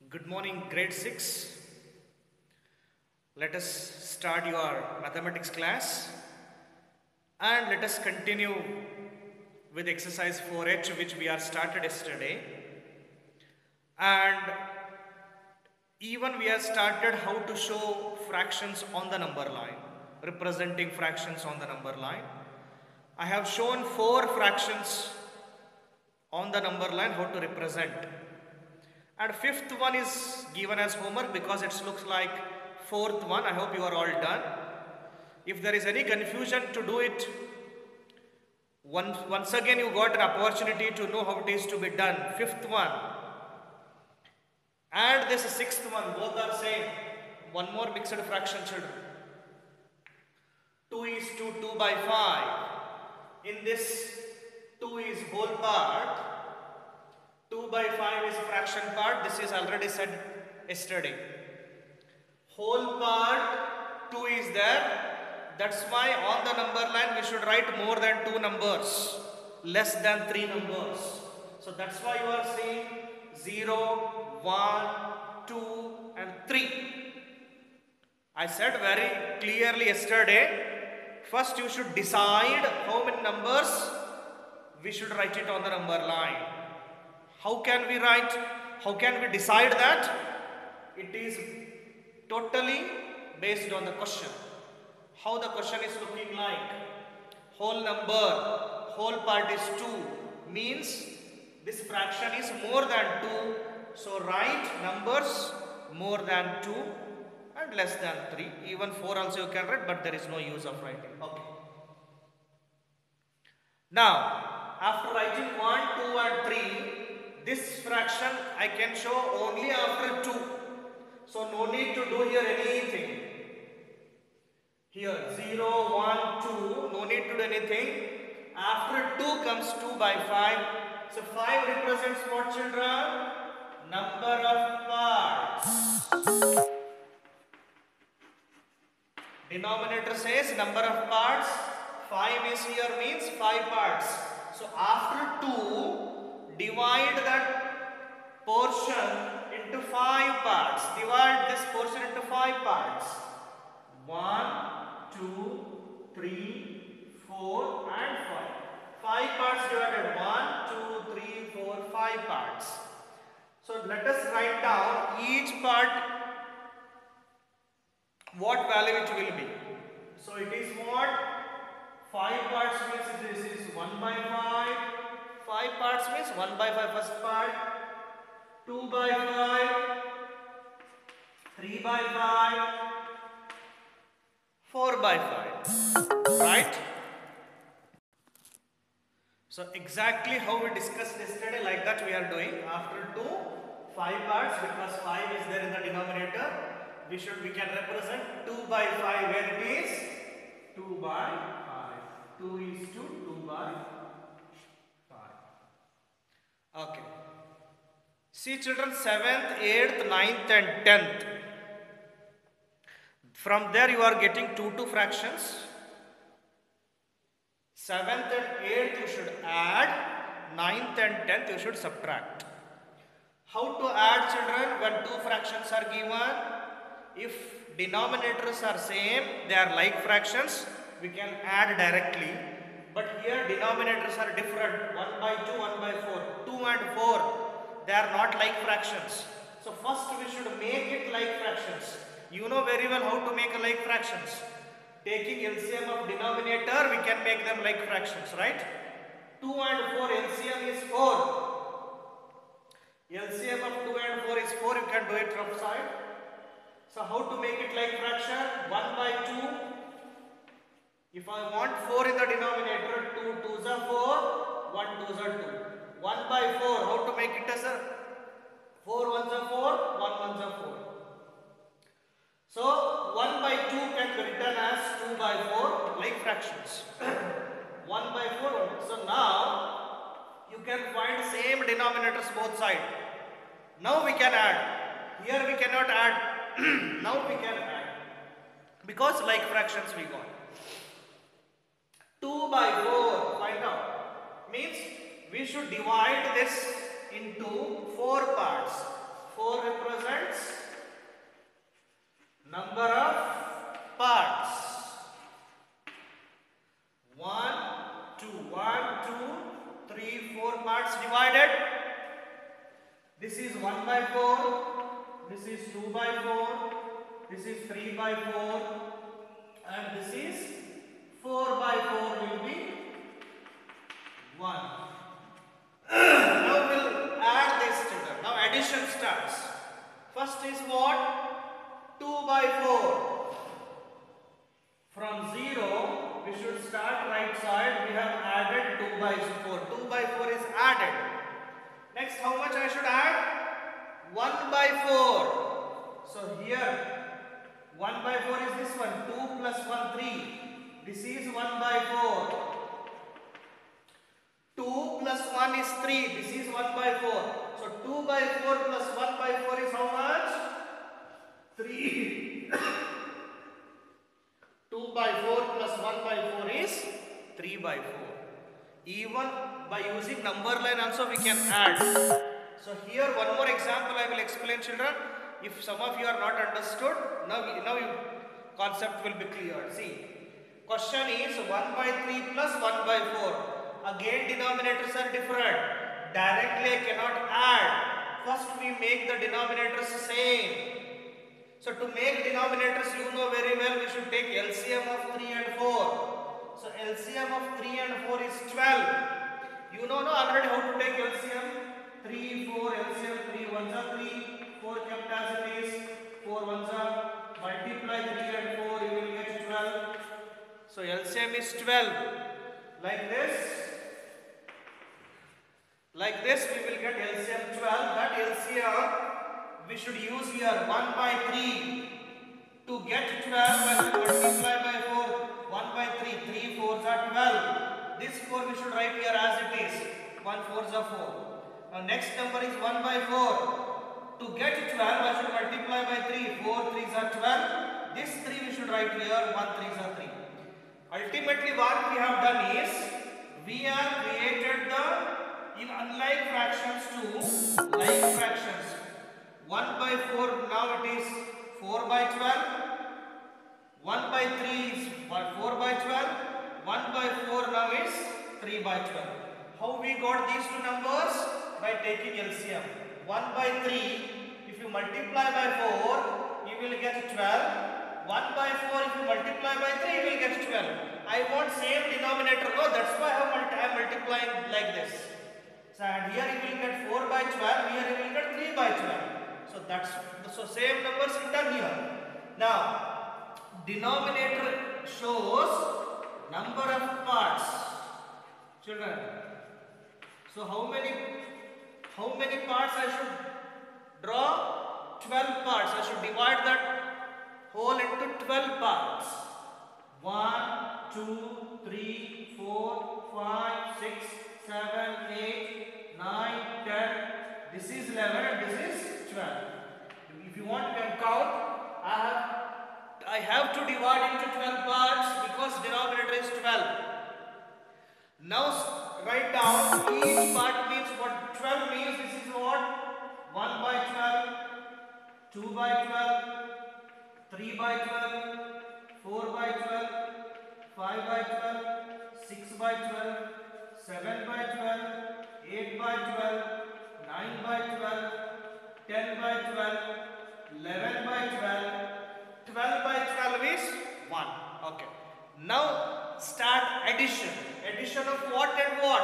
Good morning, grade 6. Let us start your mathematics class and let us continue with exercise 4H, which we are started yesterday. And even we have started how to show fractions on the number line, representing fractions on the number line. I have shown 4 fractions on the number line how to represent. And 5th one is given as homework because it looks like 4th one. I hope you are all done. If there is any confusion to do it, once again you got an opportunity to know how it is to be done. 5th one and this 6th one, both are same. One more mixed fraction, children. 2 is to 2 by 5. In this 2 is whole part. 2 by 5 is fraction part. This is already said yesterday. Whole part 2 is there. That's why on the number line we should write more than 2 numbers, less than 3 numbers. So that's why you are seeing 0, 1, 2 and 3. I said very clearly yesterday, first you should decide how many numbers we should write it on the number line. How can we write? How can we decide that? It is totally based on the question. How the question is looking like. Whole number, whole part is 2, means this fraction is more than 2. So write numbers more than 2 and less than 3. Even 4 also you can write, but there is no use of writing. Okay. Now, after writing 1, 2 and 3, this fraction I can show only after 2. So no need to do here anything. Here 0, 1, 2, no need to do anything. After 2 comes 2 by 5. So 5 represents what, children? Number of parts. Denominator says number of parts. 5 is here means 5 parts. So after 2, divide that portion into 5 parts. Divide this portion into 5 parts. 1, 2, 3, 4 and 5. 5 parts divided. 1, 2, 3, 4, 5 parts. So let us write down each part what value it will be. So it is what? 5 parts means this is 1 by 5. 5 parts means 1 by 5 first part, 2 by 5, 3 by 5, 4 by 5, right? So exactly how we discussed yesterday, like that we are doing. After 2, 5 parts, because 5 is there in the denominator, we can represent 2 by 5 where it is 2 by 5. 2 is to 2 by 5. Okay. See children, 7th, 8th, 9th and 10th. From there you are getting 2 fractions. 7th and 8th you should add. 9th and 10th you should subtract. How to add, children, when 2 fractions are given? If denominators are same, they are like fractions, we can add directly. But here denominators are different. 1 by 2, 1 by 4. 2 and 4, they are not like fractions. So first we should make it like fractions. You know very well how to make a like fractions. Taking LCM of denominator, we can make them like fractions, right? 2 and 4, LCM is 4. LCM of 2 and 4 is 4, you can do it rough side. So how to make it like fraction? 1 by 2. If I want 4 in the denominator, 2 2s are 4, 1 2s are 2. 1 by 4, how to make it as a 4 1s are 4, 1 1s are 4. So 1 by 2 can be written as 2 by 4 like fractions. 1 by 4. So now you can find same denominators both sides. Now we can add. Here we cannot add. Now we can add. Because like fractions we got. 2 by 4, find out. Means we should divide this into 4 parts. 4 represents number of parts. 1, 2, 3, 4 parts divided. This is 1 by 4, this is 2 by 4, this is 3 by 4, and this is 4 by 4 will be 1. Now we'll add this together. Now addition starts. First is what? 2 by 4. From 0, we should start right side. We have added 2 by 4. 2 by 4 is added. Next, how much I should add? 1 by 4. So here, 1 by 4 is this one. 2 plus 1, 3. This is 1 by 4. 2 plus 1 is 3. This is 1 by 4. So 2 by 4 plus 1 by 4 is how much? 3. 2 by 4 plus 1 by 4 is 3 by 4. Even by using number line also we can add. So here one more example I will explain, children. If some of you are not understood, now your concept will be clear. See, question is 1 by 3 plus 1 by 4. Again denominators are different. Directly I cannot add. First we make the denominators same. So to make denominators, you know very well, we should take LCM of 3 and 4. So LCM of 3 and 4 is 12. You know already how to take LCM. 3, 4, LCM, 3 ones are 3, 4 kept as it is, 4 ones are, multiply 3 and 4, you will get 12. So LCM is 12. Like this. Like this we will get LCM 12. That LCM we should use here 1 by 3. To get 12 I will multiply by 4. 1 by 3. 3 4s are 12. This 4 we should write here as it is. 1 4s are 4. Now next number is 1 by 4. To get 12 I should multiply by 3. 4 3s are 12. This 3 we should write here. 1 3s are 3. Ultimately what we have done is we are created the in unlike fractions to like fractions. 1 by 4 now it is 4 by 12. 1 by 3 is 4 by 12. 1 by 4 now is 3 by 12. How we got these two numbers? By taking LCM. 1 by 3, if you multiply by 4, you will get 12. 1 by 4, if you multiply by 3, you will get 12. I want same denominator. No, that's why I am multiplying like this. So and here you will get 4 by 12, here you will get 3 by 12. So same numbers written here. Now, denominator shows number of parts. Children, so how many parts I should draw? 12 parts. I should divide that whole into 12 parts. 1, 2, 3, 4, 5, 6, 7, 8, 9, 10. This is 11 and this is 12. If you want to count, I have to divide into 12 parts because denominator is 12. Now write down each part means what 12 means. This is what 1 by 12, 2 by 12, 3 by 12, 4 by 12, 5 by 12, 6 by 12, 7 by 12, 8 by 12, 9 by 12, 10 by 12, 11 by 12, 12 by 12 is 1. Okay. Now start addition. Addition of what and what?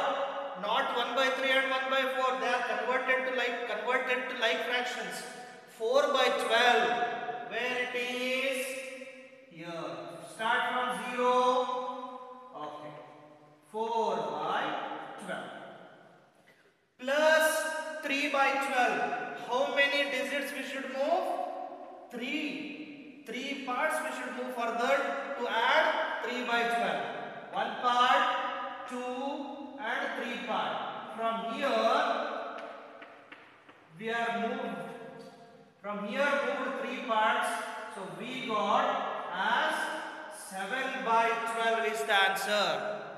Not 1 by 3 and 1 by 4. They are converted to like fractions. 4 by 12. Where it is? Here. Start from 0. Okay. 4 by 12. Plus 3 by 12. How many digits we should move? 3. 3 parts we should move further to add 3 by 12. 1 part, 2 and 3 part. From here we are moved. From here moved 3 parts. So we got as 7 by 12 is the answer.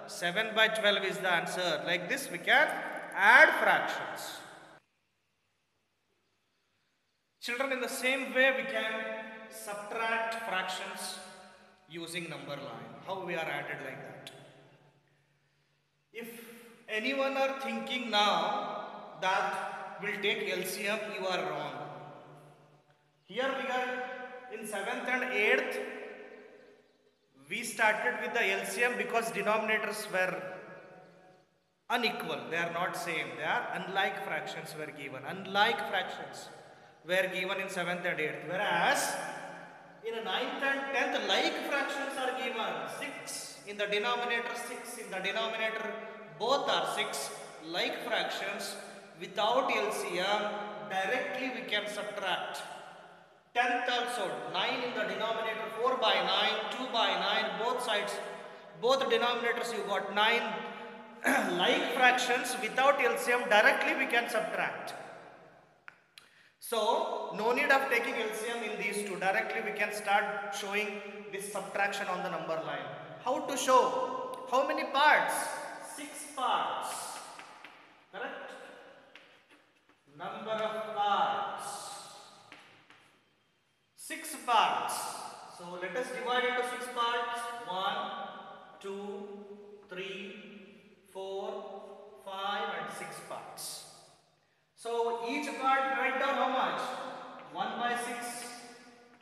7 by 12 is the answer. Like this we can add fractions. Children, in the same way we can subtract fractions using number line. How we are added like that? If anyone are thinking now that we'll take LCM, you are wrong. Here we are in 7th and 8th. We started with the LCM because denominators were unequal. They are not same. They are unlike fractions were given. Unlike fractions were given in 7th and 8th. Whereas in 9th and 10th, like fractions are given. 6 in the denominator, 6 in the denominator. Both are 6. Like fractions without LCM, directly we can subtract. 10th also, 9 in the denominator, 4 by 9, 2 by 9, both sides, both denominators you got 9. Like fractions without LCM, directly we can subtract. So, no need of taking LCM in these two. Directly we can start showing this subtraction on the number line. How to show? How many parts? 6 parts. Correct? Number of parts. 6 parts. So let us divide into 6 parts. 1, 2, 3, 4, 5 and 6 parts. So each part write down how much? 1 by 6,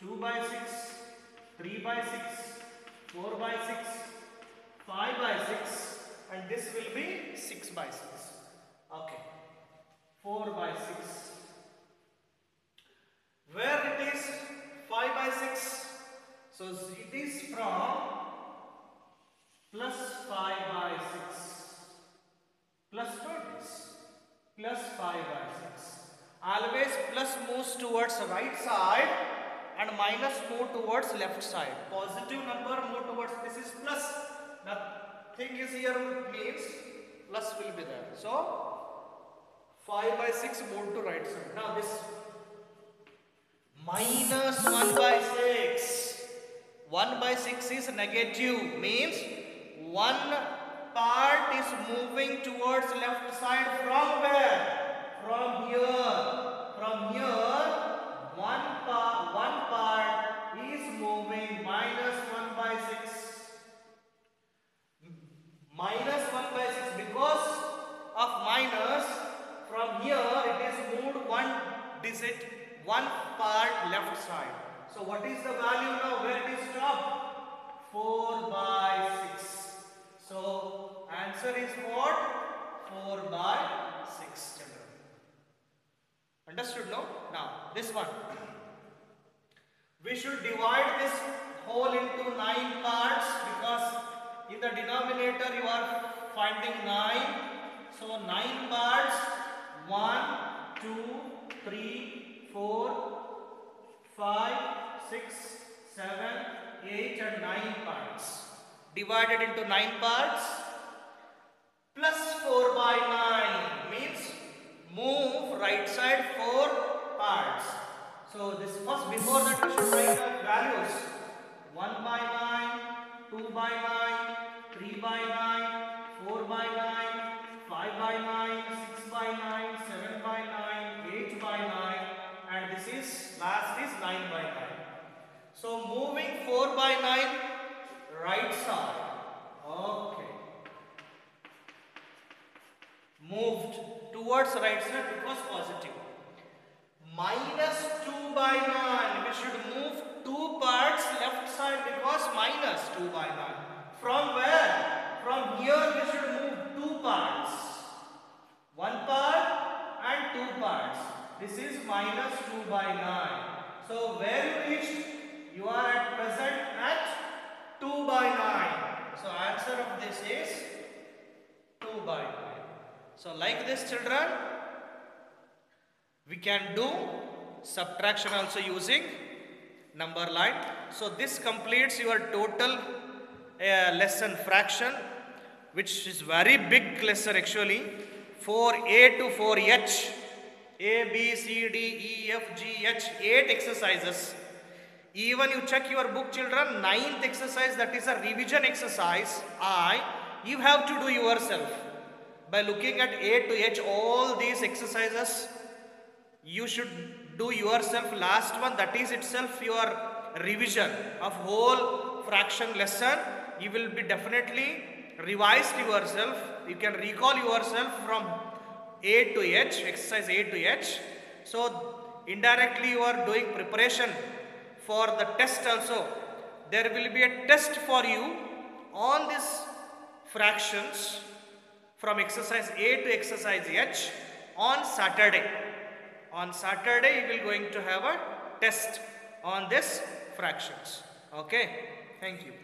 2 by 6, 3 by 6, 4 by 6, 5 by 6 and this will be 6 by 6. Okay. 4 by 6. Where it is 5 by 6. So it is from plus 5 by 6 plus notice plus 5 by 6. Always plus moves towards right side and minus move towards left side. Positive number move towards, this is plus. Nothing is here means plus will be there. So 5 by 6 move to right side. Now this minus 1 by 6. 1 by 6 is negative, means one part is moving towards left side from where? From here. From here, one part is moving minus 1 by 6. Minus 1 by 6, because of minus, from here it is moved one digit, one part left side. So what is the value now? Where it is stopped? 4 by 6. So answer is what? 4 by 6, children. Understood, no? Now this one. We should divide this whole into 9 parts because in the denominator you are finding 9. So 9 parts. 1, 2, 3, 4, 5, 6, 7, 8 and 9 parts. Divided into 9 parts. Plus 4 by 9 means move right side 4 parts. So this first, before that we should write down values. 1 by 9, 2 by 9, 3 by 9, 4 by 9, 5 by 9, 6 by 9, 7 by 9, 8 by 9 and this is, last is 9 by 9. So moving 4 by 9 right side. Okay. Moved towards right side because positive. Minus 2 by 9. We should move 2 parts left side because minus 2 by 9. From where? From here we should move 2 parts. 1 part and 2 parts. This is minus 2 by 9. So where you reached? You are at present at 2 by 9. So answer of this is 2 by 9. So like this, children, we can do subtraction also using number line. So this completes your total lesson fraction, which is very big lesson actually. 4A to 4H. A, B, C, D, E, F, G, H, 8 exercises. Even you check your book, children, 9th exercise, that is a revision exercise, you have to do yourself. By looking at A to H, all these exercises, you should do yourself last one, that is itself your revision of whole fraction lesson. You will be definitely revised yourself, you can recall yourself from A to H, exercise A to H. So indirectly you are doing preparation for the test also. There will be a test for you on these fractions from exercise A to exercise H on Saturday. On Saturday you will going to have a test on this fractions. Okay, thank you.